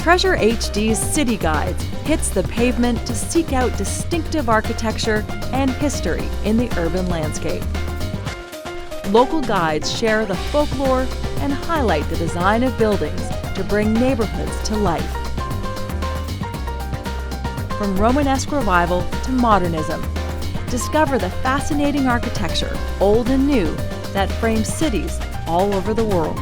Treasure HD's City Guides hits the pavement to seek out distinctive architecture and history in the urban landscape. Local guides share the folklore and highlight the design of buildings to bring neighborhoods to life. From Romanesque revival to modernism, discover the fascinating architecture, old and new, that frames cities all over the world.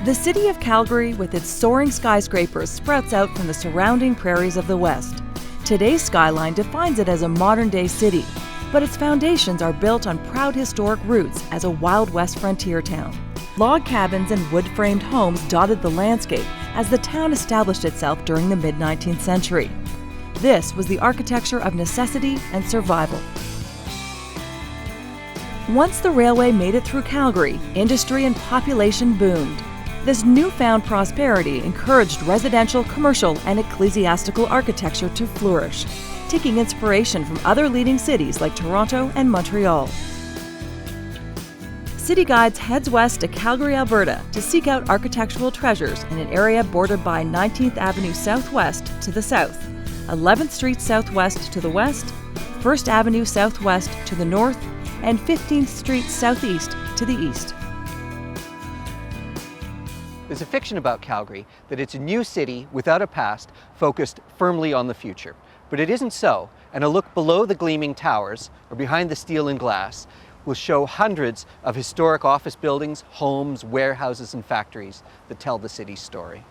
The city of Calgary, with its soaring skyscrapers, sprouts out from the surrounding prairies of the West. Today's skyline defines it as a modern-day city, but its foundations are built on proud historic roots as a Wild West frontier town. Log cabins and wood-framed homes dotted the landscape as the town established itself during the mid-19th century. This was the architecture of necessity and survival. Once the railway made it through Calgary, industry and population boomed. This newfound prosperity encouraged residential, commercial, and ecclesiastical architecture to flourish, taking inspiration from other leading cities like Toronto and Montreal. City Guides heads west to Calgary, Alberta to seek out architectural treasures in an area bordered by 19th Avenue Southwest to the south, 11th Street Southwest to the west, 1st Avenue Southwest to the north, and 15th Street Southeast to the east. There's a fiction about Calgary that it's a new city without a past, focused firmly on the future. But it isn't so, and a look below the gleaming towers, or behind the steel and glass, will show hundreds of historic office buildings, homes, warehouses, and factories that tell the city's story.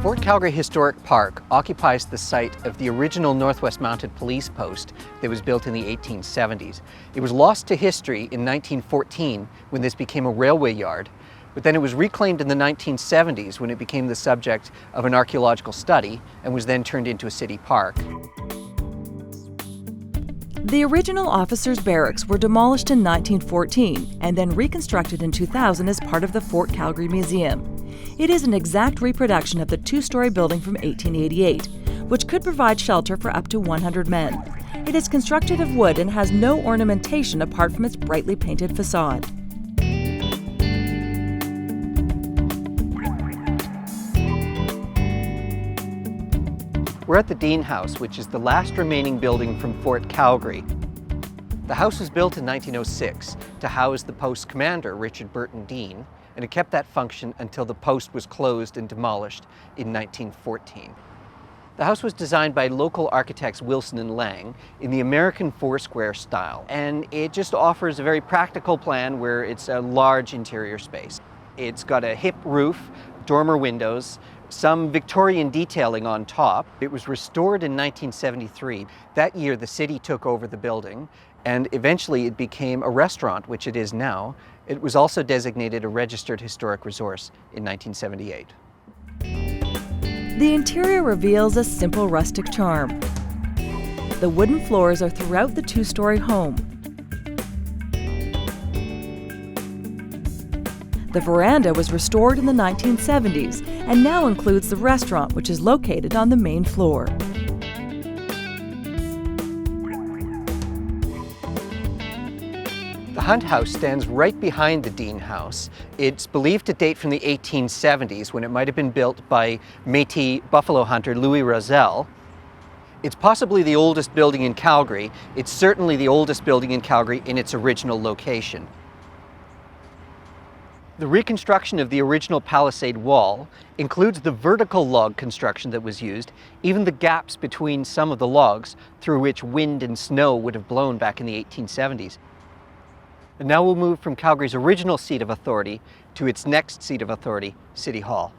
Fort Calgary Historic Park occupies the site of the original Northwest Mounted Police Post that was built in the 1870s. It was lost to history in 1914 when this became a railway yard, but then it was reclaimed in the 1970s when it became the subject of an archaeological study and was then turned into a city park. The original officers' barracks were demolished in 1914 and then reconstructed in 2000 as part of the Fort Calgary Museum. It is an exact reproduction of the two-story building from 1888, which could provide shelter for up to 100 men. It is constructed of wood and has no ornamentation apart from its brightly painted facade. We're at the Dean House, which is the last remaining building from Fort Calgary. The house was built in 1906 to house the post's commander, Richard Burton Dean, and it kept that function until the post was closed and demolished in 1914. The house was designed by local architects Wilson and Lang in the American four-square style, and it just offers a very practical plan where it's a large interior space. It's got a hip roof, dormer windows, some Victorian detailing on top. It was restored in 1973. That year, the city took over the building, and eventually it became a restaurant, which it is now. It was also designated a registered historic resource in 1978. The interior reveals a simple rustic charm. The wooden floors are throughout the two-story home. The veranda was restored in the 1970s and now includes the restaurant, which is located on the main floor. The Hunt House stands right behind the Dean House. It's believed to date from the 1870s when it might have been built by Métis buffalo hunter Louis Roselle. It's possibly the oldest building in Calgary. It's certainly the oldest building in Calgary in its original location. The reconstruction of the original palisade wall includes the vertical log construction that was used, even the gaps between some of the logs through which wind and snow would have blown back in the 1870s. And now we'll move from Calgary's original seat of authority to its next seat of authority, City Hall.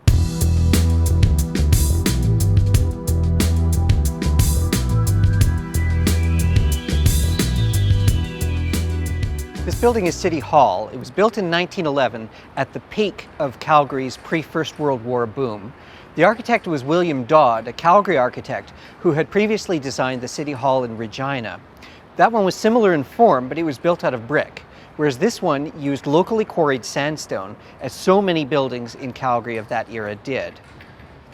This building is City Hall. It was built in 1911 at the peak of Calgary's pre-First World War boom. The architect was William Dodd, a Calgary architect who had previously designed the City Hall in Regina. That one was similar in form, but it was built out of brick, whereas this one used locally quarried sandstone, as so many buildings in Calgary of that era did.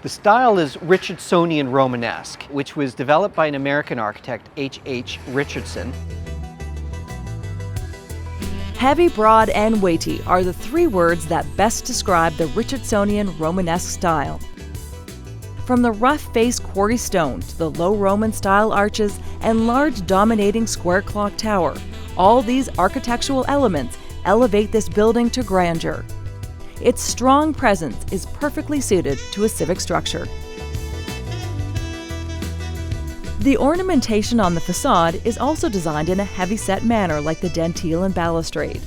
The style is Richardsonian Romanesque, which was developed by an American architect, H.H. Richardson. Heavy, broad, and weighty are the three words that best describe the Richardsonian Romanesque style. From the rough-faced quarry stone to the low Roman-style arches and large dominating square clock tower, all these architectural elements elevate this building to grandeur. Its strong presence is perfectly suited to a civic structure. The ornamentation on the facade is also designed in a heavy-set manner like the dentile and balustrade.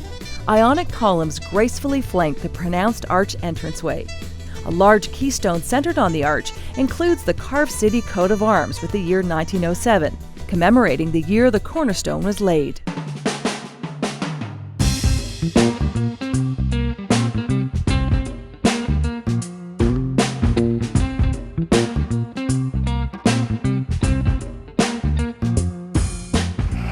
Ionic columns gracefully flank the pronounced arch entranceway. A large keystone centered on the arch includes the carved city coat of arms with the year 1907, commemorating the year the cornerstone was laid.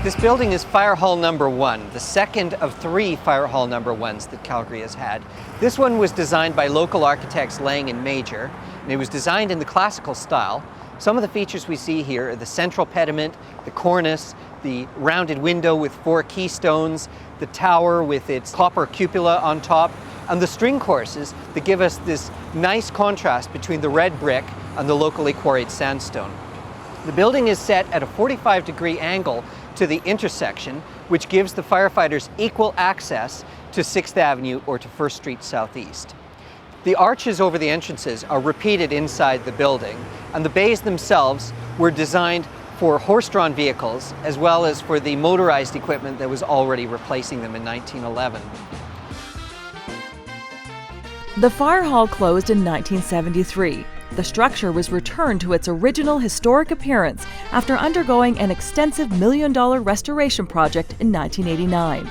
This building is Fire Hall Number 1, the second of 3 Fire Hall Number 1s that Calgary has had. This one was designed by local architects Lang and Major, and it was designed in the classical style. Some of the features we see here are the central pediment, the cornice, the rounded window with 4 keystones, the tower with its copper cupola on top, and the string courses that give us this nice contrast between the red brick and the locally quarried sandstone. The building is set at a 45-degree angle to the intersection, which gives the firefighters equal access to 6th Avenue or to 1st Street Southeast. The arches over the entrances are repeated inside the building, and the bays themselves were designed for horse-drawn vehicles as well as for the motorized equipment that was already replacing them in 1911. The fire hall closed in 1973. The structure was returned to its original historic appearance after undergoing an extensive $1 million restoration project in 1989.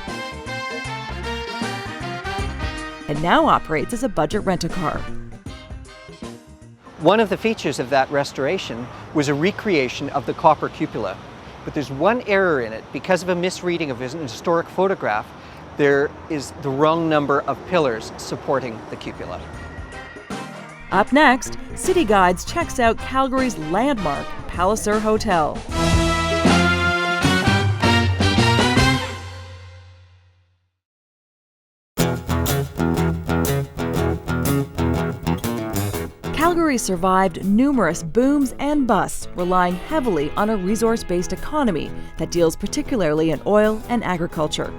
It now operates as a budget rent-a-car. One of the features of that restoration was a recreation of the copper cupola. But there's one error in it. Because of a misreading of an historic photograph, there is the wrong number of pillars supporting the cupola. Up next, City Guides checks out Calgary's landmark Palliser Hotel. Calgary survived numerous booms and busts, relying heavily on a resource-based economy that deals particularly in oil and agriculture.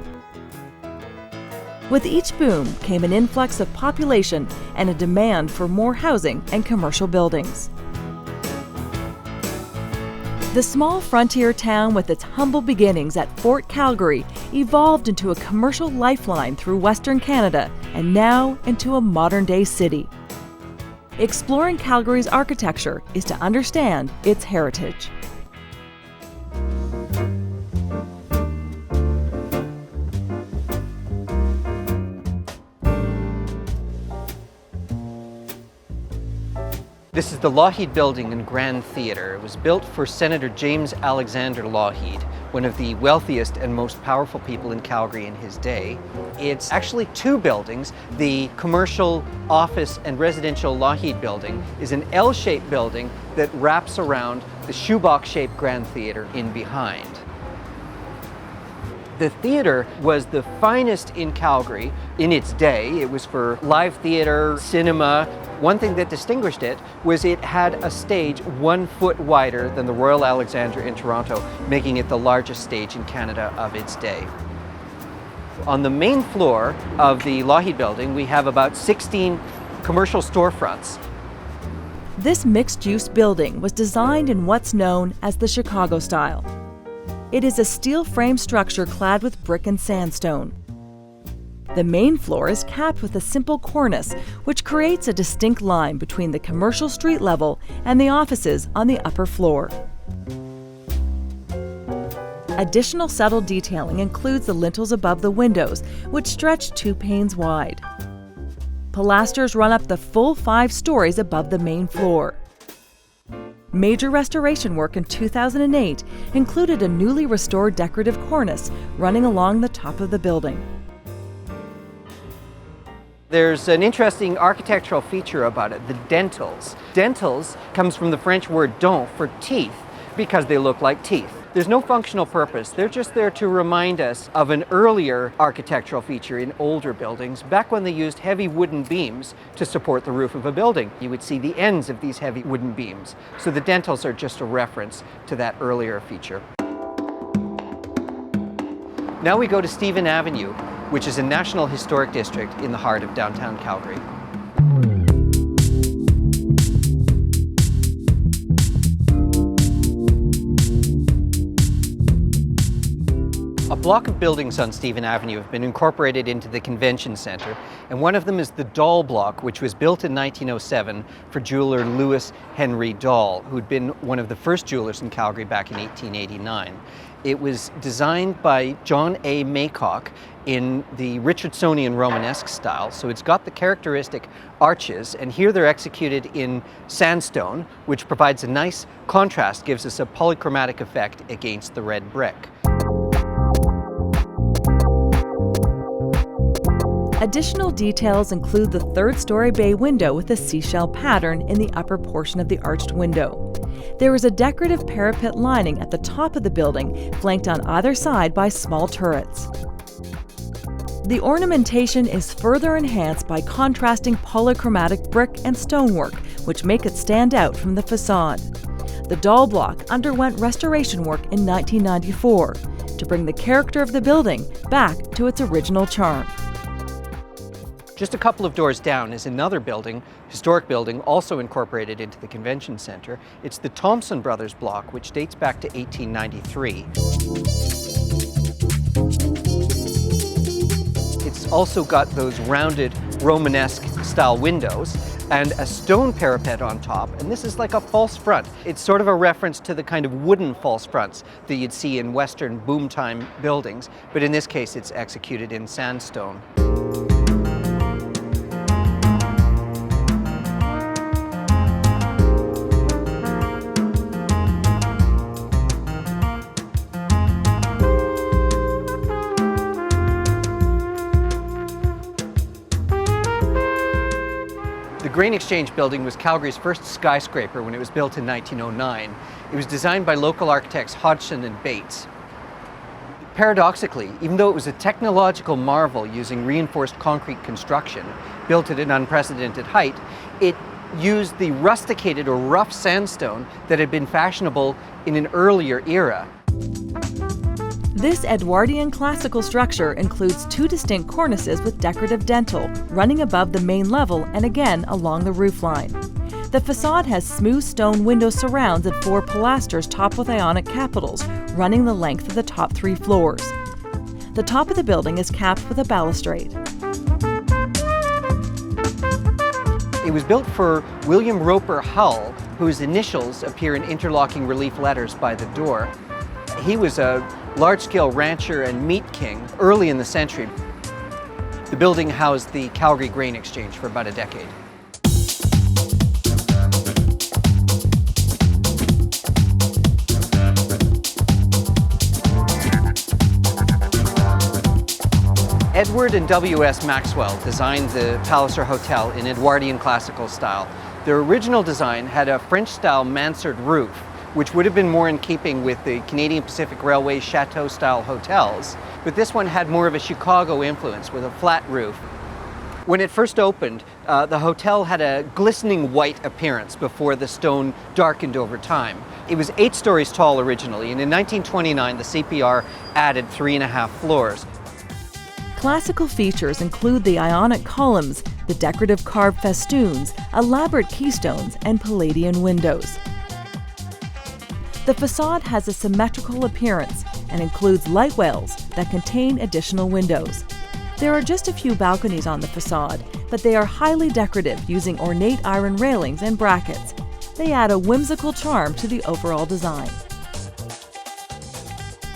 With each boom came an influx of population and a demand for more housing and commercial buildings. The small frontier town with its humble beginnings at Fort Calgary evolved into a commercial lifeline through Western Canada and now into a modern-day city. Exploring Calgary's architecture is to understand its heritage. This is the Lawhead Building and Grand Theatre. It was built for Senator James Alexander Lawhead, one of the wealthiest and most powerful people in Calgary in his day. It's actually 2 buildings. The commercial, office, and residential Lawhead Building is an L-shaped building that wraps around the shoebox-shaped Grand Theatre in behind. The theatre was the finest in Calgary in its day. It was for live theatre, cinema. One thing that distinguished it was it had a stage 1 foot wider than the Royal Alexandra in Toronto, making it the largest stage in Canada of its day. On the main floor of the Lawhead Building, we have about 16 commercial storefronts. This mixed-use building was designed in what's known as the Chicago style. It is a steel frame structure clad with brick and sandstone. The main floor is capped with a simple cornice, which creates a distinct line between the commercial street level and the offices on the upper floor. Additional subtle detailing includes the lintels above the windows, which stretch 2 panes wide. Pilasters run up the full 5 stories above the main floor. Major restoration work in 2008 included a newly restored decorative cornice running along the top of the building. There's an interesting architectural feature about it, the dentils. Dentils comes from the French word dent for teeth, because they look like teeth. There's no functional purpose. They're just there to remind us of an earlier architectural feature in older buildings, back when they used heavy wooden beams to support the roof of a building. You would see the ends of these heavy wooden beams. So the dentils are just a reference to that earlier feature. Now we go to Stephen Avenue, which is a National Historic District in the heart of downtown Calgary. A block of buildings on Stephen Avenue have been incorporated into the convention center, and one of them is the Dahl Block, which was built in 1907 for jeweler Louis Henry Dahl, who'd been one of the first jewelers in Calgary back in 1889. It was designed by John A. Maycock in the Richardsonian Romanesque style, so it's got the characteristic arches, and here they're executed in sandstone, which provides a nice contrast, gives us a polychromatic effect against the red brick. Additional details include the 3rd-story bay window with a seashell pattern in the upper portion of the arched window. There is a decorative parapet lining at the top of the building, flanked on either side by small turrets. The ornamentation is further enhanced by contrasting polychromatic brick and stonework, which make it stand out from the facade. The Dahl Block underwent restoration work in 1994 to bring the character of the building back to its original charm. Just a couple of doors down is another building, historic building, also incorporated into the convention center. It's the Thompson Brothers Block, which dates back to 1893. It's also got those rounded Romanesque style windows and a stone parapet on top, and this is like a false front. It's sort of a reference to the kind of wooden false fronts that you'd see in Western boom time buildings, but in this case it's executed in sandstone. The Grain Exchange building was Calgary's first skyscraper when it was built in 1909. It was designed by local architects Hodgson and Bates. Paradoxically, even though it was a technological marvel using reinforced concrete construction built at an unprecedented height, it used the rusticated or rough sandstone that had been fashionable in an earlier era. This Edwardian classical structure includes 2 distinct cornices with decorative dentil running above the main level and again along the roofline. The facade has smooth stone window surrounds and 4 pilasters topped with Ionic capitals running the length of the top 3 floors. The top of the building is capped with a balustrade. It was built for William Roper Hull, whose initials appear in interlocking relief letters by the door. He was a large-scale rancher and meat king early in the century. The building housed the Calgary Grain Exchange for about a decade. Edward and W.S. Maxwell designed the Palliser Hotel in Edwardian classical style. Their original design had a French-style mansard roof, which would have been more in keeping with the Canadian Pacific Railway chateau-style hotels, but this one had more of a Chicago influence with a flat roof. When it first opened, the hotel had a glistening white appearance before the stone darkened over time. It was 8 stories tall originally, and in 1929 the CPR added 3.5 floors. Classical features include the Ionic columns, the decorative carved festoons, elaborate keystones, and Palladian windows. The facade has a symmetrical appearance and includes light wells that contain additional windows. There are just a few balconies on the facade, but they are highly decorative using ornate iron railings and brackets. They add a whimsical charm to the overall design.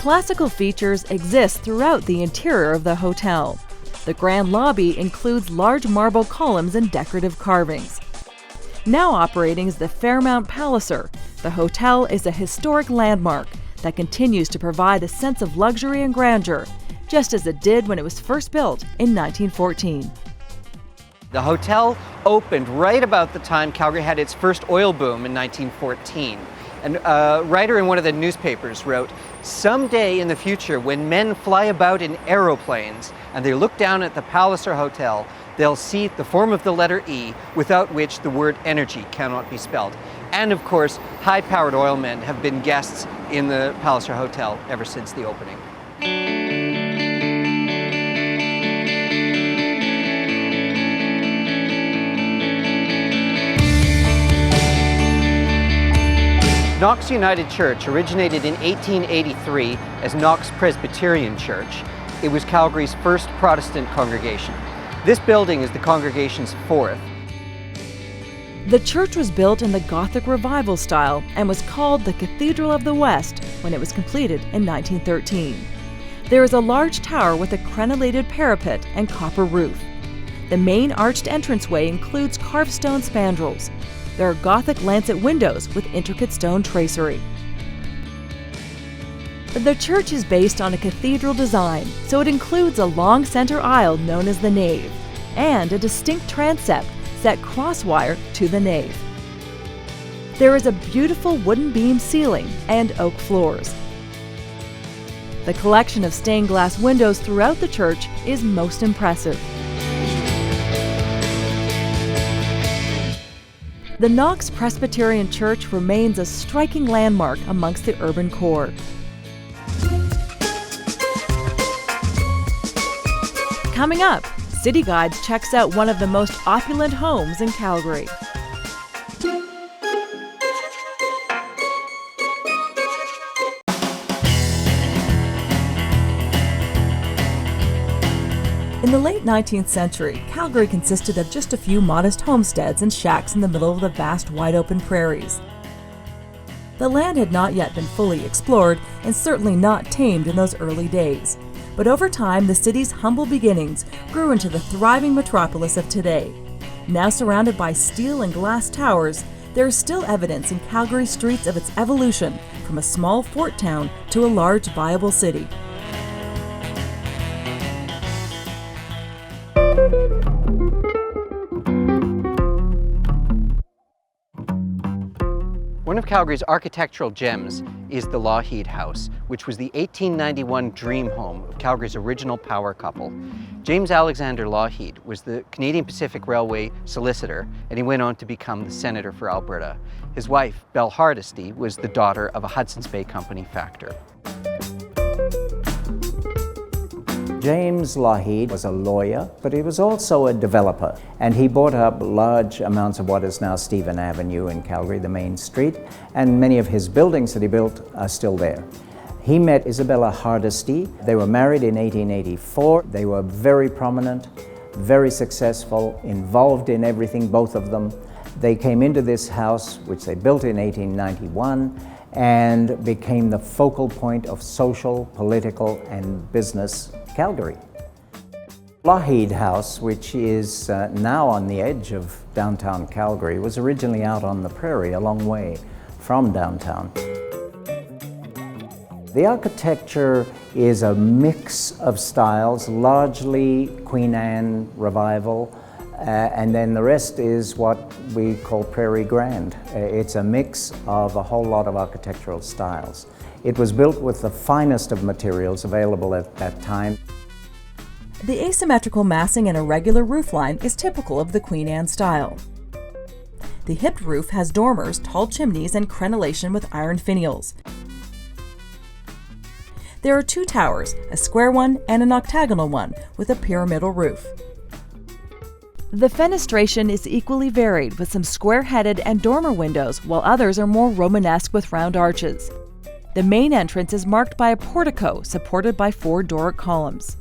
Classical features exist throughout the interior of the hotel. The grand lobby includes large marble columns and decorative carvings. Now operating is the Fairmount Palliser, the hotel is a historic landmark that continues to provide a sense of luxury and grandeur, just as it did when it was first built in 1914. The hotel opened right about the time Calgary had its first oil boom in 1914. And a writer in one of the newspapers wrote, "Someday in the future, when men fly about in aeroplanes and they look down at the Palliser Hotel, they'll see the form of the letter E, without which the word energy cannot be spelled." And of course, high-powered oil men have been guests in the Palliser Hotel ever since the opening. Knox United Church originated in 1883 as Knox Presbyterian Church. It was Calgary's first Protestant congregation. This building is the congregation's fourth. The church was built in the Gothic Revival style and was called the Cathedral of the West when it was completed in 1913. There is a large tower with a crenellated parapet and copper roof. The main arched entranceway includes carved stone spandrels. There are Gothic lancet windows with intricate stone tracery. The church is based on a cathedral design, so it includes a long center aisle known as the nave, and a distinct transept set crosswire to the nave. There is a beautiful wooden beam ceiling and oak floors. The collection of stained glass windows throughout the church is most impressive. The Knox Presbyterian Church remains a striking landmark amongst the urban core. Coming up, City Guides checks out one of the most opulent homes in Calgary. In the late 19th century, Calgary consisted of just a few modest homesteads and shacks in the middle of the vast, wide-open prairies. The land had not yet been fully explored and certainly not tamed in those early days. But over time, the city's humble beginnings grew into the thriving metropolis of today. Now surrounded by steel and glass towers, there is still evidence in Calgary streets of its evolution from a small fort town to a large, viable city. One of Calgary's architectural gems is the Lawhead House, which was the 1891 dream home of Calgary's original power couple. James Alexander Lawhead was the Canadian Pacific Railway solicitor, and he went on to become the senator for Alberta. His wife, Belle Hardesty, was the daughter of a Hudson's Bay Company factor. James Lawhead was a lawyer, but he was also a developer, and he bought up large amounts of what is now Stephen Avenue in Calgary, the main street, and many of his buildings that he built are still there. He met Isabella Hardesty. They were married in 1884. They were very prominent, very successful, involved in everything, both of them. They came into this house, which they built in 1891, and became the focal point of social, political, and business Calgary. Lawhead House, which is now on the edge of downtown Calgary, was originally out on the prairie a long way from downtown. The architecture is a mix of styles, largely Queen Anne Revival, and then the rest is what we call Prairie Grand. It's a mix of a whole lot of architectural styles. It was built with the finest of materials available at that time. The asymmetrical massing and irregular roofline is typical of the Queen Anne style. The hipped roof has dormers, tall chimneys, and crenellation with iron finials. There are two towers, a square one and an octagonal one, with a pyramidal roof. The fenestration is equally varied, with some square-headed and dormer windows, while others are more Romanesque with round arches. The main entrance is marked by a portico supported by 4 Doric columns.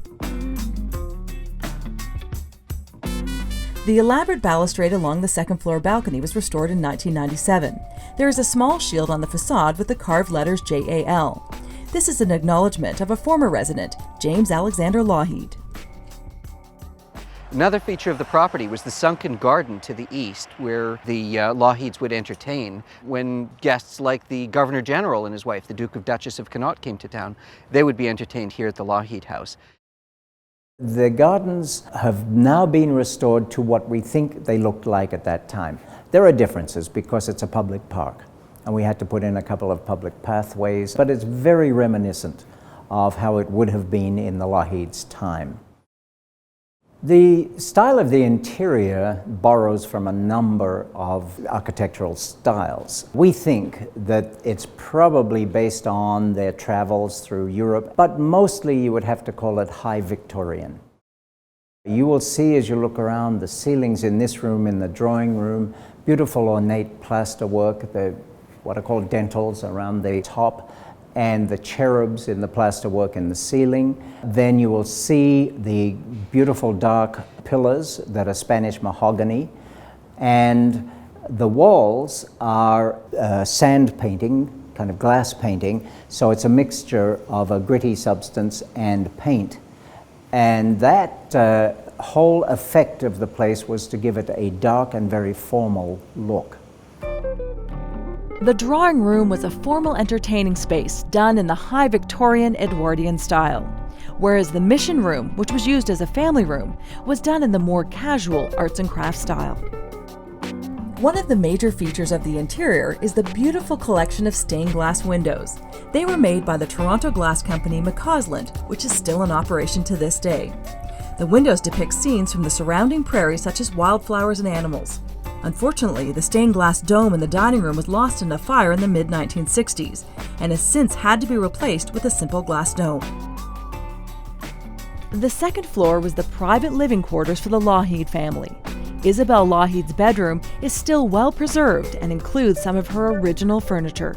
The elaborate balustrade along the second-floor balcony was restored in 1997. There is a small shield on the facade with the carved letters JAL. This is an acknowledgement of a former resident, James Alexander Lawhead. Another feature of the property was the sunken garden to the east, where the Lawheads would entertain when guests like the Governor General and his wife, the Duke of Duchess of Connaught, came to town. They would be entertained here at the Lawhead House. The gardens have now been restored to what we think they looked like at that time. There are differences because it's a public park, and we had to put in a couple of public pathways, but it's very reminiscent of how it would have been in the Lawheads' time. The style of the interior borrows from a number of architectural styles. We think that it's probably based on their travels through Europe, but mostly you would have to call it high Victorian. You will see as you look around the ceilings in this room, in the drawing room, beautiful ornate plasterwork, what are called dentils around the top, and the cherubs in the plasterwork in the ceiling. Then you will see the beautiful dark pillars that are Spanish mahogany, and the walls are sand painting, kind of glass painting, so it's a mixture of a gritty substance and paint. And that whole effect of the place was to give it a dark and very formal look. The drawing room was a formal entertaining space done in the high Victorian Edwardian style, whereas the mission room, which was used as a family room, was done in the more casual arts and crafts style. One of the major features of the interior is the beautiful collection of stained glass windows. They were made by the Toronto glass company McCausland, which is still in operation to this day. The windows depict scenes from the surrounding prairie, such as wildflowers and animals. Unfortunately, the stained glass dome in the dining room was lost in a fire in the mid-1960s and has since had to be replaced with a simple glass dome. The second floor was the private living quarters for the Lawhead family. Isabel Lawhead's bedroom is still well preserved and includes some of her original furniture.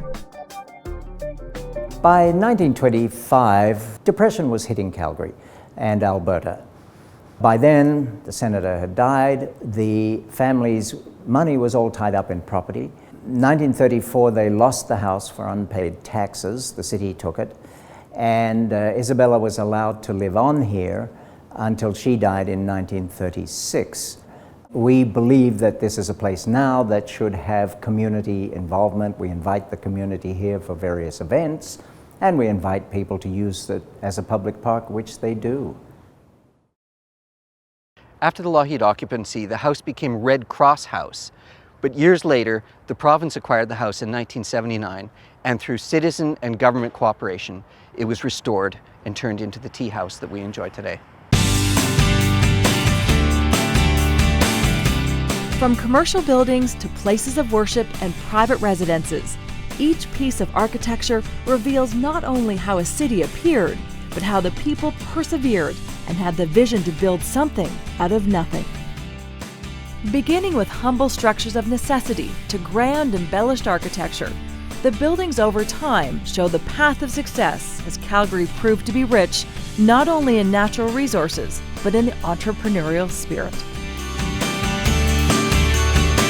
By 1925, depression was hitting Calgary and Alberta. By then, the senator had died, the family's money was all tied up in property. In 1934, they lost the house for unpaid taxes. The city took it, and Isabella was allowed to live on here until she died in 1936. We believe that this is a place now that should have community involvement. We invite the community here for various events, and we invite people to use it as a public park, which they do. After the Lawhead occupancy, the house became Red Cross House. But years later, the province acquired the house in 1979, and through citizen and government cooperation, it was restored and turned into the tea house that we enjoy today. From commercial buildings to places of worship and private residences, each piece of architecture reveals not only how a city appeared, but how the people persevered and had the vision to build something out of nothing. Beginning with humble structures of necessity to grand embellished architecture, the buildings over time show the path of success as Calgary proved to be rich not only in natural resources, but in the entrepreneurial spirit.